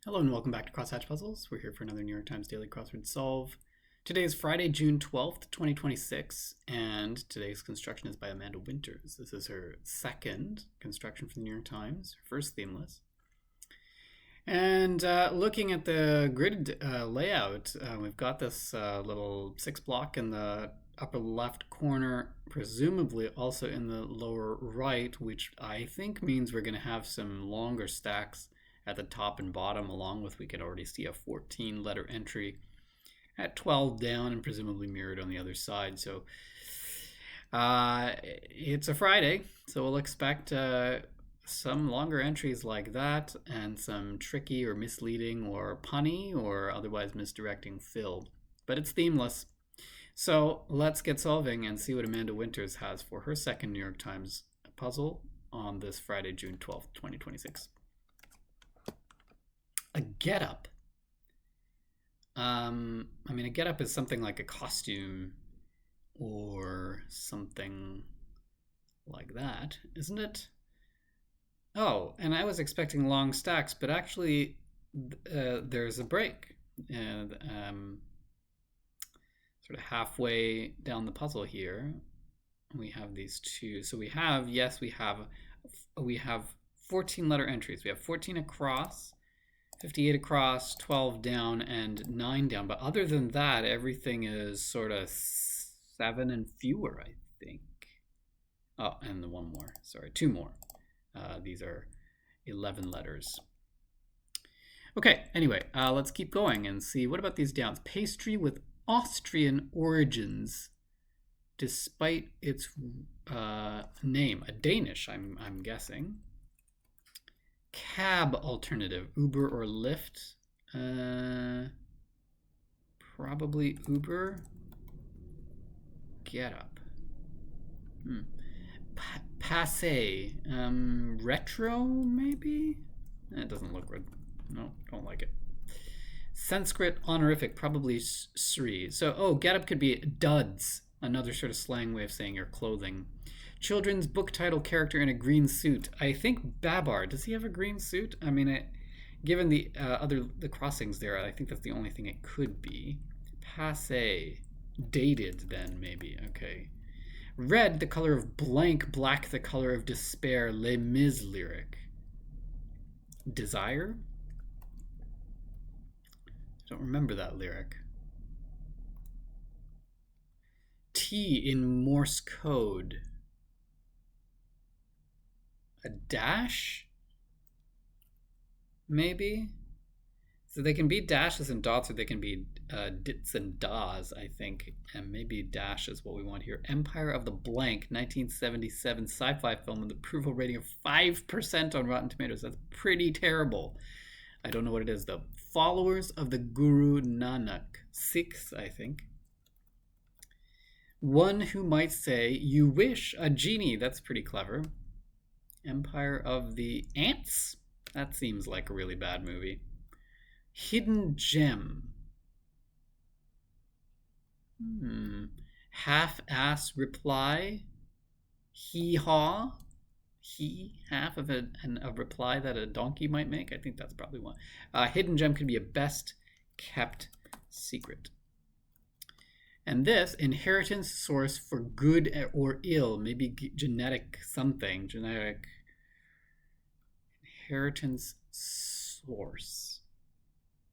Hello and welcome back to Crosshatch Puzzles. We're here for another New York Times Daily Crossword Solve. Today is Friday, June 12th, 2026, and today's construction is by Amanda Winters. This is her second construction from the New York Times, her first themeless. And looking at the grid layout, we've got this little 6-block in the upper left corner, presumably also in the lower right, which I think means we're going to have some longer stacks at the top and bottom, along with, we can already see a 14-letter entry at 12 down and presumably mirrored on the other side. So it's a Friday, so we'll expect some longer entries like that and some tricky or misleading or punny or otherwise misdirecting fill. But it's themeless. So let's get solving and see what Amanda Winters has for her second New York Times puzzle on this Friday, June 12th, 2026. A get-up. A get-up is something like a costume or something like that, isn't it? Oh, and I was expecting long stacks, but actually there's a break. And sort of halfway down the puzzle here, we have these two. So we have 14-letter entries. We have 14 across, 58 across, 12 down, and 9 down. But other than that, everything is sort of 7 and fewer, I think. Oh, and the one more. Sorry, 2 more. These are 11 letters. Okay, anyway, let's keep going and see. What about these downs? Pastry with Austrian origins, despite its name. A Danish, I'm guessing. Cab alternative, Uber or Lyft? Probably Uber. Get up. Passé, retro maybe? It doesn't look good. No, don't like it. Sanskrit honorific, probably Sri. So, get up could be duds, another sort of slang way of saying your clothing. Children's book title character in a green suit. I think Babar. Does he have a green suit? I mean, given the the crossings there, I think that's the only thing it could be. Passé. Dated, then, maybe. Okay. Red, the color of blank. Black, the color of despair. Les Mis lyric. Desire? I don't remember that lyric. T in Morse code. A dash? Maybe? So they can be dashes and dots, or they can be dits and das, I think. And maybe dash is what we want here. Empire of the Blank, 1977 sci-fi film with approval rating of 5% on Rotten Tomatoes. That's pretty terrible. I don't know what it is, though. Followers of the Guru Nanak. 6, I think. One who might say, you wish a genie. That's pretty clever. Empire of the Ants? That seems like a really bad movie. Hidden Gem. Half-ass reply. Hee-haw. Half of a reply that a donkey might make. I think that's probably one. Hidden Gem could be a best kept secret. And this, inheritance source for good or ill, maybe genetic something, genetic inheritance source,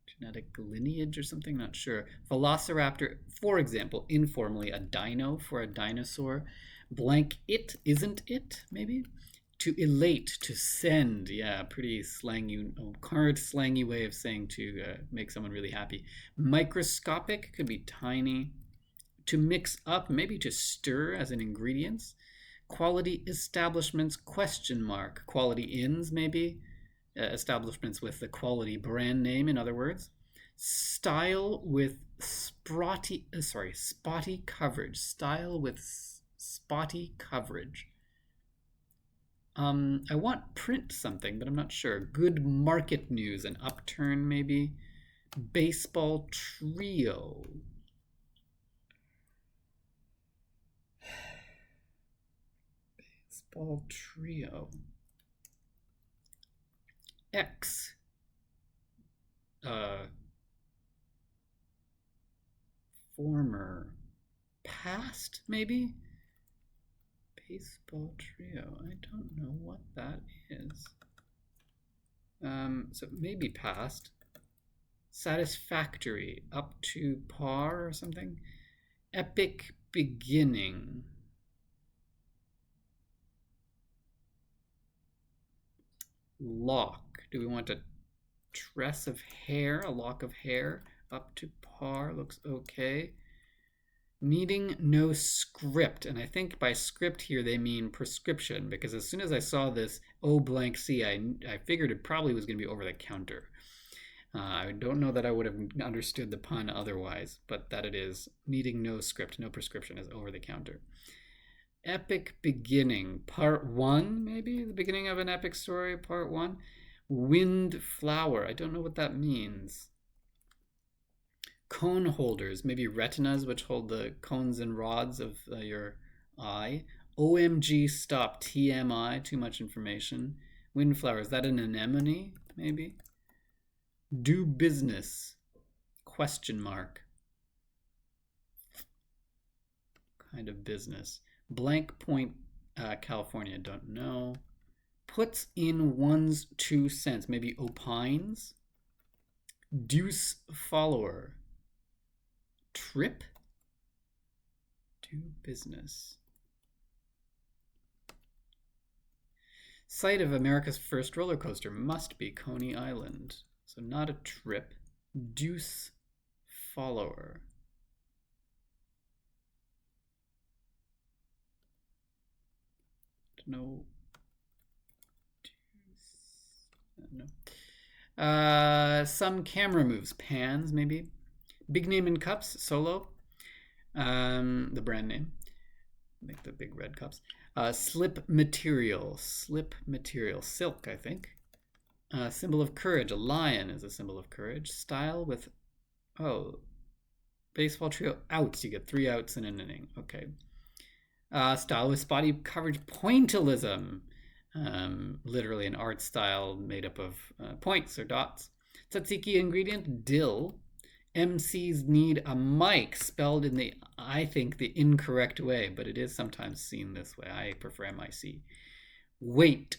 genetic lineage or something, not sure. Velociraptor, for example, informally, a dino for a dinosaur. Blank it, isn't it, maybe? To elate, to send, yeah, pretty slangy, current slangy way of saying to make someone really happy. Microscopic could be tiny. To mix up, maybe to stir as in ingredients. Quality establishments, question mark. Quality inns, maybe. Establishments with the quality brand name, in other words. Style with spotty coverage. Style with spotty coverage. I want print something, but I'm not sure. Good market news, an upturn, maybe. Baseball trio. Baseball trio. X. former, past, maybe? Baseball trio. I don't know what that is. So maybe past. Satisfactory, up to par or something. Epic beginning. Lock. Do we want a tress of hair, a lock of hair? Up to par, looks okay. Needing no script, and I think by script here they mean prescription, because as soon as I saw this O blank C, I figured it probably was going to be over the counter. I don't know that I would have understood the pun otherwise, but that it is. Needing no script, no prescription is over the counter. Epic beginning, part one, maybe? The beginning of an epic story, part one. Wind flower, I don't know what that means. Cone holders, maybe retinas, which hold the cones and rods of your eye. OMG stop, TMI, too much information. Windflower, is that an anemone, maybe? Do business, question mark. Kind of business. Blank Point, California, don't know. Puts in one's 2 cents, maybe opines. Deuce follower. Trip? Do business. Site of America's first roller coaster must be Coney Island. So not a trip. Deuce follower. No. No. Some camera moves. Pans, maybe. Big name in cups. Solo. The brand name. Make the big red cups. Slip material. Slip material. Silk, I think. Symbol of courage. A lion is a symbol of courage. Style with, baseball trio outs. You get 3 outs in an inning. Okay. Style with spotty coverage. Pointillism. Literally an art style made up of points or dots. Tzatziki ingredient. Dill. MCs need a mic, spelled in the, I think, the incorrect way, but it is sometimes seen this way. I prefer MIC. Weight.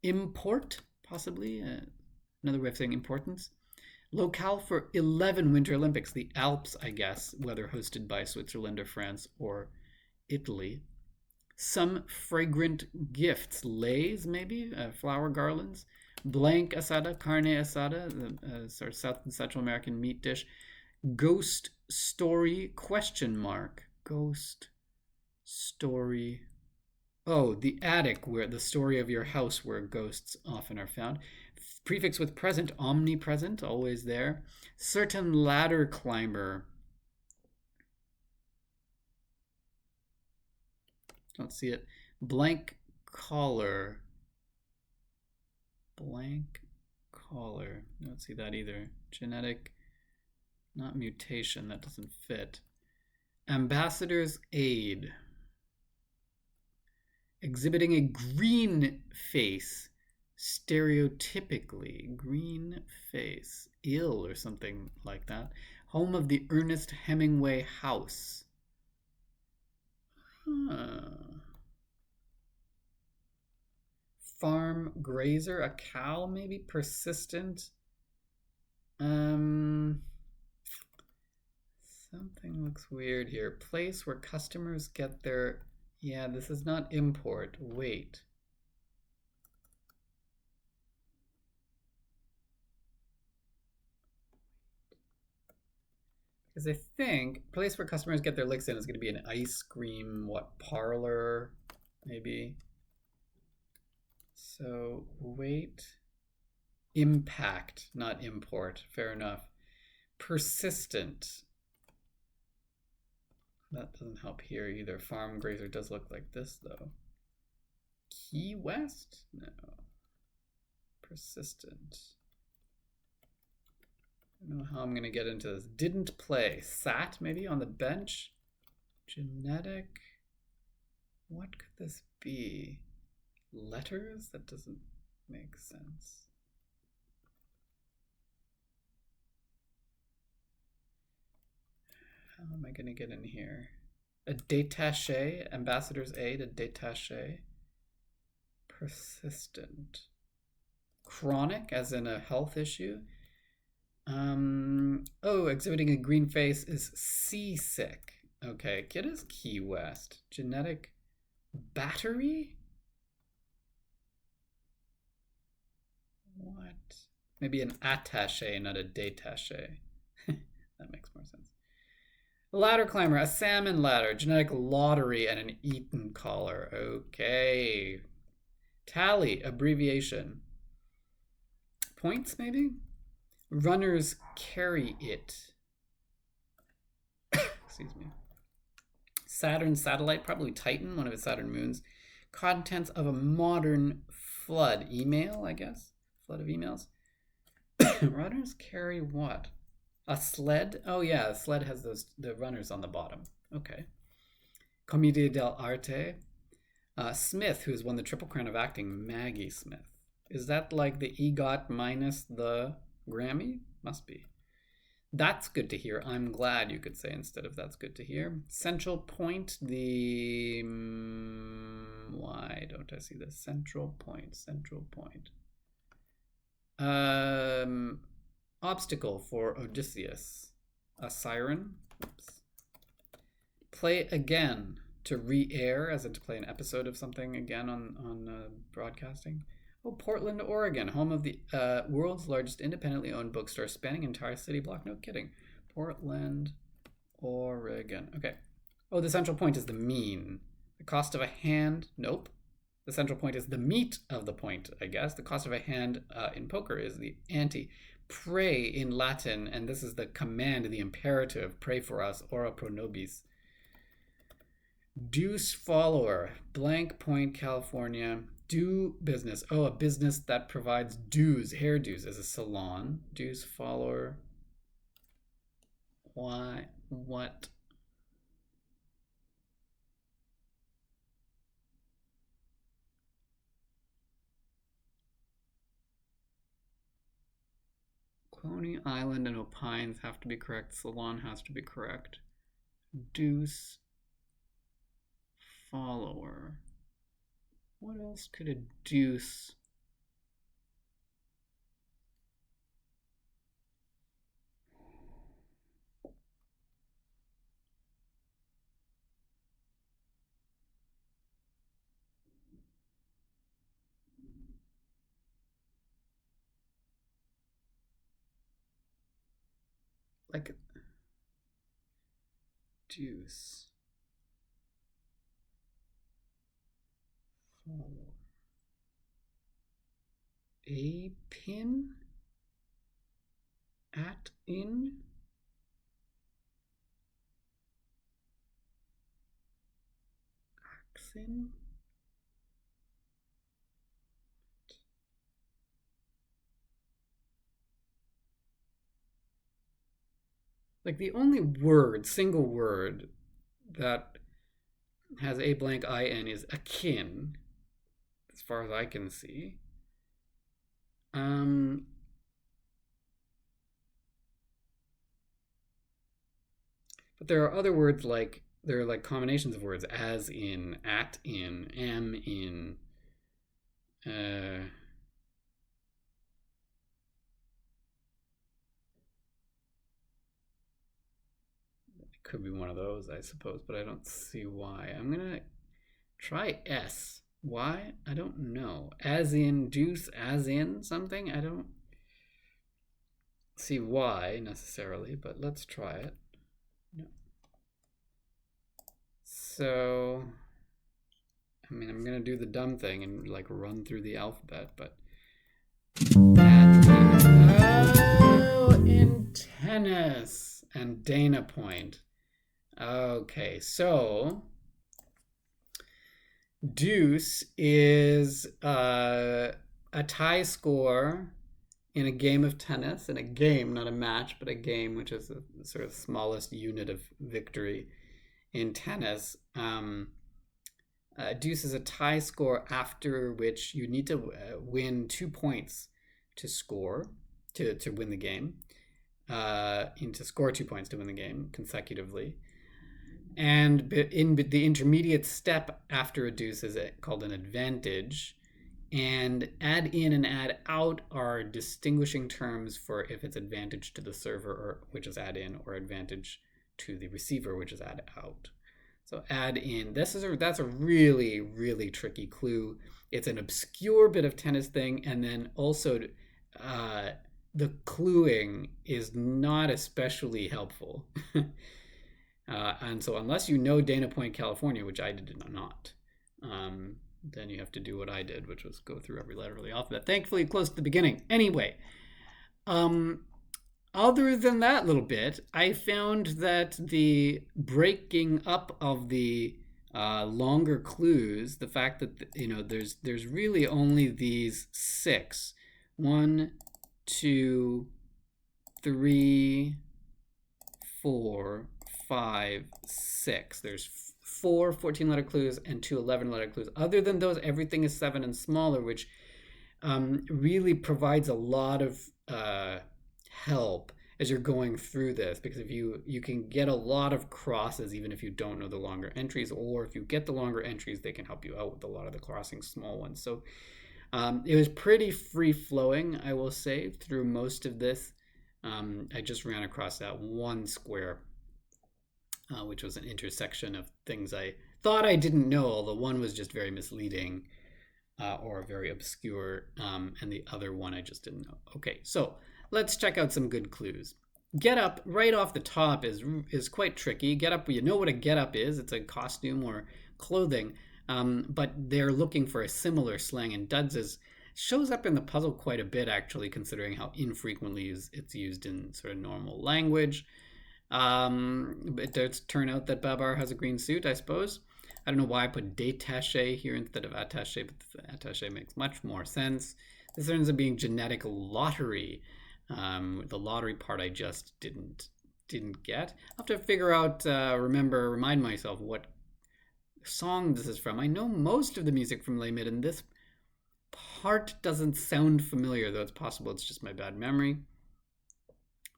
Import, possibly. Another way of saying importance. Locale for 11 Winter Olympics. The Alps, I guess, whether hosted by Switzerland or France or Italy. Some fragrant gifts. Leis, maybe? Flower garlands. Blank asada, carne asada, sort of South and Central American meat dish. Ghost story, question mark. Ghost story. Oh, the attic, where the story of your house where ghosts often are found. Prefix with present, omnipresent, always there. Certain ladder climber. Don't see it. Blank collar. Blank collar. Don't see that either. Genetic, not mutation, that doesn't fit. Ambassador's aid. Exhibiting a green face. Stereotypically. Green face. Ill or something like that. Home of the Ernest Hemingway house. Farm grazer, a cow, maybe? Persistent. Something looks weird here. Place where customers get their, yeah, this is not import. Wait. Because I think place where customers get their licks in is going to be an ice cream, parlor, maybe. So wait, impact, not import. Fair enough. Persistent. That doesn't help here either. Farm grazer does look like this though. Key West? No. Persistent. I don't know how I'm going to get into this. Didn't play. Sat maybe on the bench. Genetic. What could this be? Letters? That doesn't make sense. How am I going to get in here? A détaché, ambassador's aid, a détaché. Persistent. Chronic, as in a health issue. Exhibiting a green face is seasick. Okay, get us Key West. Genetic battery? What? Maybe an attaché, not a détaché. That makes more sense. Ladder climber, a salmon ladder, genetic lottery, and an Eaton collar. Okay. Tally, abbreviation. Points, maybe? Runners carry it. Excuse me. Saturn satellite, probably Titan, one of its Saturn moons. Contents of a modern flood. Email, I guess. Flood of emails. Runners carry what? A sled? Oh yeah, a sled has the runners on the bottom. Okay. Commedia dell'arte. Smith, who has won the Triple Crown of Acting, Maggie Smith. Is that like the EGOT minus the Grammy? Must be. That's good to hear. I'm glad, you could say, instead of that's good to hear. Central point, the... why don't I see this? Central point. Obstacle for Odysseus. A siren. Oops. Play again. To re-air, as in to play an episode of something again on broadcasting. Oh, Portland, Oregon, home of the world's largest independently owned bookstore spanning an entire city block. No kidding. Portland, Oregon. Okay. Oh, the central point is the mean. The cost of a hand. Nope. The central point is the meat of the point, I guess. The cost of a hand in poker is the ante. Pray in Latin, and this is the command, the imperative. Pray for us, ora pro nobis. Deuce follower, blank point, California. Do business. Oh, a business that provides dues, hair dues, as a salon. Deuce follower. Why? What? Coney Island and Opines have to be correct. Salon has to be correct. Deuce follower. What else could a deuce? Like deuce. Follower. A pin? At in? Axin? Like the only word, single word, that has a blank in is akin, as far as I can see. But there are other words like, there are like combinations of words, as in, at in, am in. It could be one of those, I suppose, but I don't see why. I'm gonna try S. Why? I don't know. As in deuce, as in something? I don't see why necessarily, but let's try it. No. So, I mean, I'm gonna do the dumb thing and like run through the alphabet, but in tennis and Dana point. Okay, so deuce is a tie score in a game of tennis, in a game, not a match, but a game, which is the sort of smallest unit of victory in tennis. Deuce is a tie score after which you need to win 2 points to score, to win the game. to score 2 points to win the game consecutively. And in the intermediate step after a deuce is called an advantage. And add in and add out are distinguishing terms for if it's advantage to the server, or which is add in, or advantage to the receiver, which is add out. So add in. That's a really, really tricky clue. It's an obscure bit of tennis thing, and then also the cluing is not especially helpful. And so unless you know Dana Point, California, which I did not, then you have to do what I did, which was go through every letter of the alphabet. Thankfully, close to the beginning. Anyway, other than that little bit, I found that the breaking up of the longer clues, the fact that there's really only these 6. 1, 2, 3, 4, 5, 6. There's 4 14-letter clues and 2 11-letter clues. Other than those, everything is 7 and smaller, which really provides a lot of help as you're going through this, because if you can get a lot of crosses even if you don't know the longer entries, or if you get the longer entries, they can help you out with a lot of the crossing small ones. So it was pretty free-flowing, I will say, through most of this. I just ran across that one square, which was an intersection of things I thought I didn't know, although one was just very misleading or very obscure, and the other one I just didn't know. Okay, so let's check out some good clues. Get up right off the top is quite tricky. Get up, you know what a get up is. It's a costume or clothing, but they're looking for a similar slang, and duds shows up in the puzzle quite a bit, actually, considering how infrequently it's used in sort of normal language. It does turn out that Babar has a green suit, I suppose. I don't know why I put détaché here instead of attaché, but attaché makes much more sense. This ends up being genetic lottery. The lottery part I just didn't get. I'll have to figure out, remind myself what song this is from. I know most of the music from Les Mis, and this part doesn't sound familiar, though it's possible it's just my bad memory.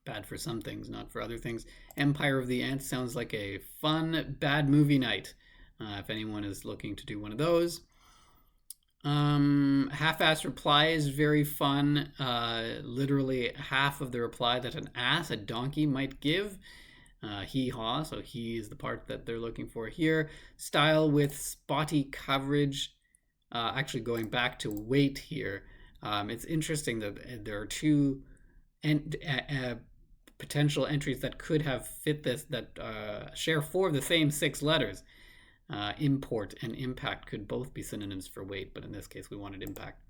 Bad for some things, not for other things. Empire of the Ants sounds like a fun, bad movie night, if anyone is looking to do one of those. Half-ass reply is very fun. Literally half of the reply that an ass, a donkey, might give. Hee-haw, so he is the part that they're looking for here. Style with spotty coverage. Actually, going back to weight here, it's interesting that there are 2 potential entries that could have fit this, that share 4 of the same 6 letters. Import and impact could both be synonyms for weight, but in this case we wanted impact.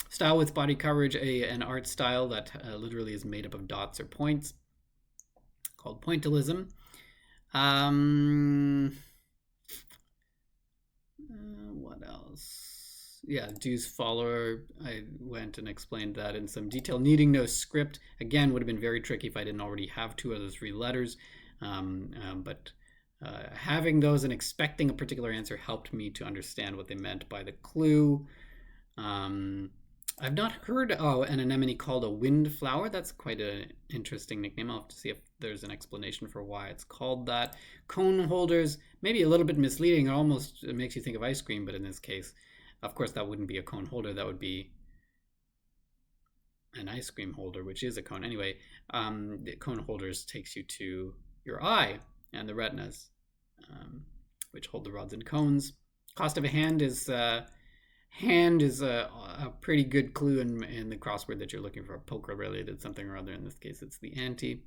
Style with body coverage, an art style that literally is made up of dots or points, called pointillism. What else? Yeah, Du's follower, I went and explained that in some detail. Needing no script, again, would have been very tricky if I didn't already have 2 of the 3 letters, but having those and expecting a particular answer helped me to understand what they meant by the clue. I've not heard an anemone called a windflower. That's quite an interesting nickname. I'll have to see if there's an explanation for why it's called that. Cone holders, maybe a little bit misleading. It almost makes you think of ice cream, but in this case, of course, that wouldn't be a cone holder. That would be an ice cream holder, which is a cone. Anyway, the cone holders takes you to your eye and the retinas, which hold the rods and cones. Cost of a hand is a pretty good clue in the crossword that you're looking for. Poker related something or other. In this case, it's the ante.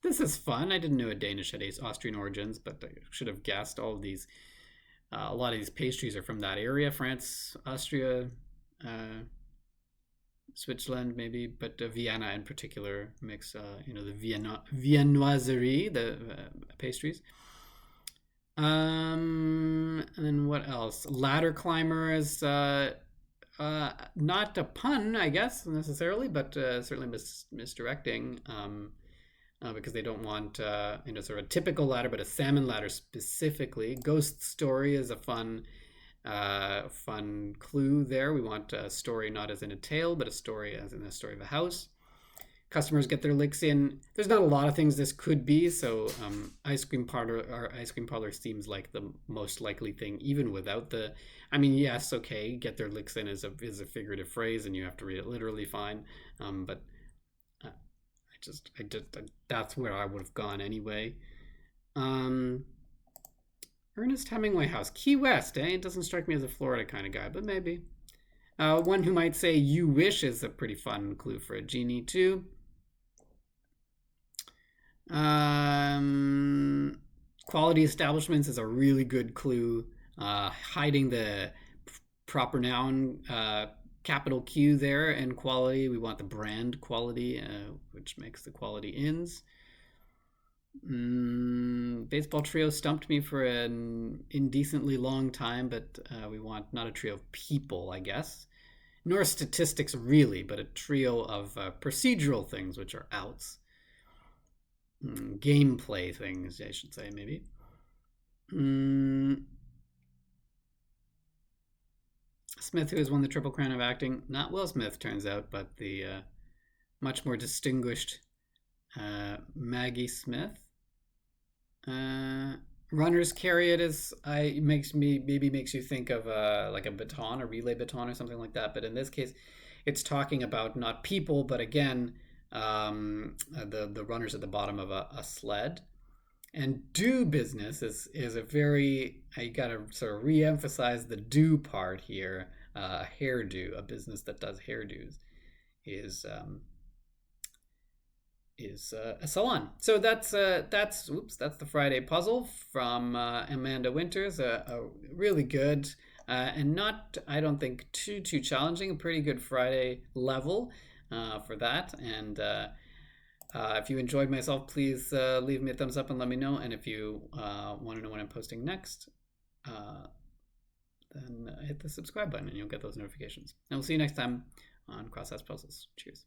This is fun. I didn't know a Danish had Austrian origins, but I should have guessed. All of these, a lot of these pastries are from that area: France, Austria, Switzerland, maybe, but Vienna in particular makes the viennoiserie, the pastries. And then what else? Ladder climber is not a pun, I guess, necessarily, but certainly misdirecting, because they don't want sort of a typical ladder, but a salmon ladder specifically. Ghost story is a fun clue there. We want a story not as in a tale, but a story as in a story of a house. customers get their licks in. There's not a lot of things this could be, so ice cream parlor seems like the most likely thing, even without the. I mean, yes, okay, get their licks in is a figurative phrase, and you have to read it literally fine. But I just that's where I would have gone anyway. Ernest Hemingway House, Key West. It doesn't strike me as a Florida kind of guy, but maybe. One who might say "you wish" is a pretty fun clue for a genie too. Quality establishments is a really good clue. Hiding the proper noun capital Q there and quality. We want the brand quality, which makes the quality ins. Baseball trio stumped me for an indecently long time, but we want not a trio of people, I guess, nor statistics really, but a trio of procedural things, which are outs. Gameplay things, I should say, maybe. Smith, who has won the Triple Crown of Acting. Not Will Smith, turns out, but the much more distinguished Maggie Smith. Runners carry it as makes you think of like a baton, a relay baton or something like that. But in this case, it's talking about not people, but again, the runners at the bottom of a sled. And do business is a very, I gotta sort of re-emphasize the do part here. A hairdo, a business that does hairdos, is a salon. So that's the Friday puzzle from Amanda Winters. A really good and not, I don't think, too challenging. A pretty good Friday level for that. And if you enjoyed myself, please leave me a thumbs up and let me know. And if you want to know when I'm posting next, then hit the subscribe button and you'll get those notifications. And we'll see you next time on Crossword Puzzles. Cheers.